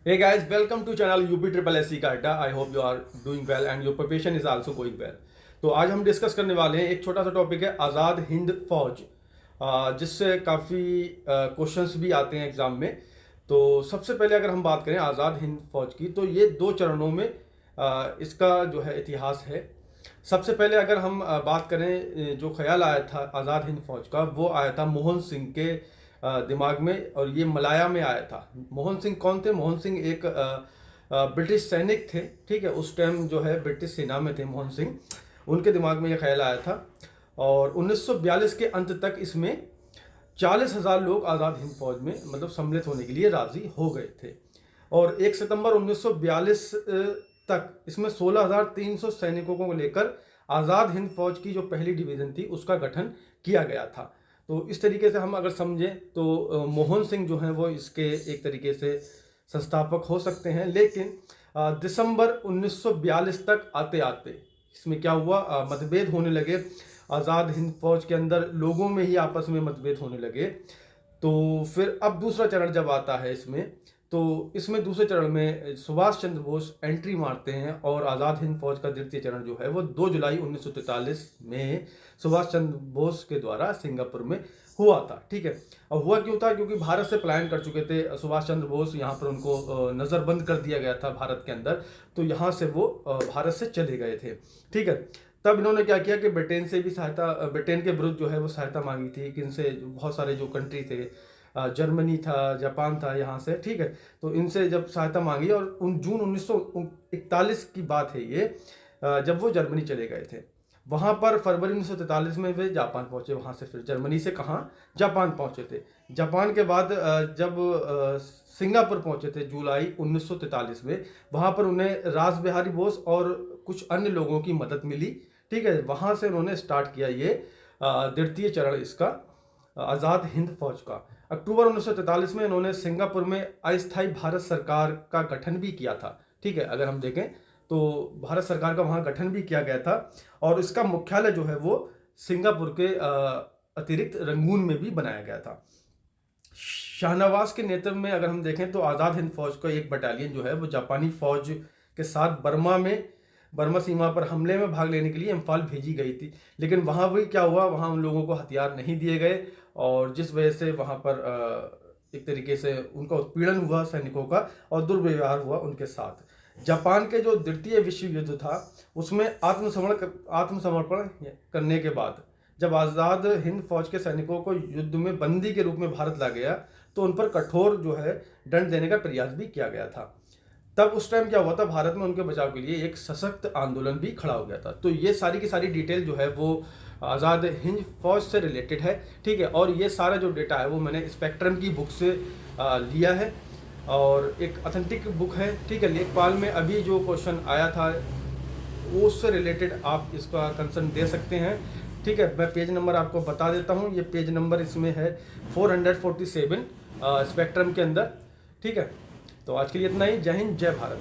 Hey guys, welcome to channel UP Triple SC का अड्डा। I hope you are doing well and your preparation is also going well। तो आज हम discuss करने वाले हैं, एक छोटा सा टॉपिक है आज़ाद हिंद फौज, जिससे काफ़ी क्वेश्चंस भी आते हैं एग्ज़ाम में। तो सबसे पहले अगर हम बात करें आज़ाद हिंद फौज की, तो ये दो चरणों में इसका जो है इतिहास है। सबसे पहले अगर हम बात करें, जो ख्याल आया था आज़ाद हिंद फौज का, वो आया था मोहन सिंह के दिमाग में, और ये मलाया में आया था। मोहन सिंह कौन थे? मोहन सिंह एक ब्रिटिश सैनिक थे, ठीक है। उस टाइम जो है ब्रिटिश सेना में थे मोहन सिंह, उनके दिमाग में ये ख्याल आया था। और 1942 के अंत तक इसमें 40,000 लोग आज़ाद हिंद फौज में मतलब सम्मिलित होने के लिए राज़ी हो गए थे। और 1 सितंबर 1942 तक इसमें 16,300 सैनिकों को लेकर आज़ाद हिंद फौज की जो पहली डिवीज़न थी उसका गठन किया गया था। तो इस तरीके से हम अगर समझें तो मोहन सिंह जो हैं वो इसके एक तरीके से संस्थापक हो सकते हैं। लेकिन दिसंबर 1942 तक आते आते इसमें क्या हुआ, मतभेद होने लगे। आज़ाद हिंद फौज के अंदर लोगों में ही आपस में मतभेद होने लगे। तो फिर अब दूसरा चरण जब आता है इसमें, तो इसमें दूसरे चरण में सुभाष चंद्र बोस एंट्री मारते हैं, और आज़ाद हिंद फौज का द्वितीय चरण जो है वो 2 जुलाई 1943 में सुभाष चंद्र बोस के द्वारा सिंगापुर में हुआ था, ठीक है। अब हुआ क्यों था? क्योंकि भारत से पलायन कर चुके थे सुभाष चंद्र बोस, यहाँ पर उनको नज़रबंद कर दिया गया था भारत के अंदर, तो यहाँ से वो भारत से चले गए थे, ठीक है। तब इन्होंने क्या किया कि ब्रिटेन से भी सहायता, ब्रिटेन के विरुद्ध जो है वो सहायता मांगी थी, कि इनसे बहुत सारे जो कंट्री थे, जर्मनी था, जापान था, यहाँ से, ठीक है। तो इनसे जब सहायता मांगी, और जून 1941 की बात है ये, जब वो जर्मनी चले गए थे। वहाँ पर फरवरी 1943 में वे जापान पहुँचे, वहाँ से फिर जर्मनी से कहाँ, जापान पहुँचे थे। जापान के बाद जब सिंगापुर पहुँचे थे जुलाई 1943 में, वहाँ पर उन्हें रास बिहारी बोस और कुछ अन्य लोगों की मदद मिली, ठीक है। वहाँ से उन्होंने स्टार्ट किया ये द्वितीय चरण इसका, आज़ाद हिंद फौज का। अक्टूबर 1943 में इन्होंने सिंगापुर में अस्थायी भारत सरकार का गठन भी किया था, ठीक है। अगर हम देखें तो भारत सरकार का वहाँ गठन भी किया गया था, और इसका मुख्यालय जो है वो सिंगापुर के अतिरिक्त रंगून में भी बनाया गया था। शाहनवाज के नेतृत्व में अगर हम देखें तो आज़ाद हिंद फौज का एक बटालियन जो है वो जापानी फौज के साथ बर्मा सीमा पर हमले में भाग लेने के लिए इम्फाल भेजी गई थी। लेकिन वहाँ भी क्या हुआ, वहाँ उन लोगों को हथियार नहीं दिए गए, और जिस वजह से वहाँ पर एक तरीके से उनका उत्पीड़न हुआ सैनिकों का, और दुर्व्यवहार हुआ उनके साथ। जापान के जो द्वितीय विश्व युद्ध था उसमें आत्मसमर्पण करने के बाद जब आज़ाद हिंद फौज के सैनिकों को युद्ध में बंदी के रूप में भारत ला गया, तो उन पर कठोर जो है दंड देने का प्रयास भी किया गया था। तब उस टाइम क्या हुआ था, भारत में उनके बचाव के लिए एक सशक्त आंदोलन भी खड़ा हो गया था। तो ये सारी की सारी डिटेल जो है वो आज़ाद हिंद फौज से रिलेटेड है, ठीक है। और ये सारा जो डेटा है वो मैंने स्पेक्ट्रम की बुक से लिया है, और एक ऑथेंटिक बुक है, ठीक है। लेखपाल में अभी जो क्वेश्चन आया था उससे रिलेटेड आप इसका कंसर्न दे सकते हैं, ठीक है। मैं पेज नंबर आपको बता देता हूँ, ये पेज नंबर इसमें है 447 स्पेक्ट्रम के अंदर, ठीक है। तो आज के लिए इतना ही। जय हिंद, जय भारत।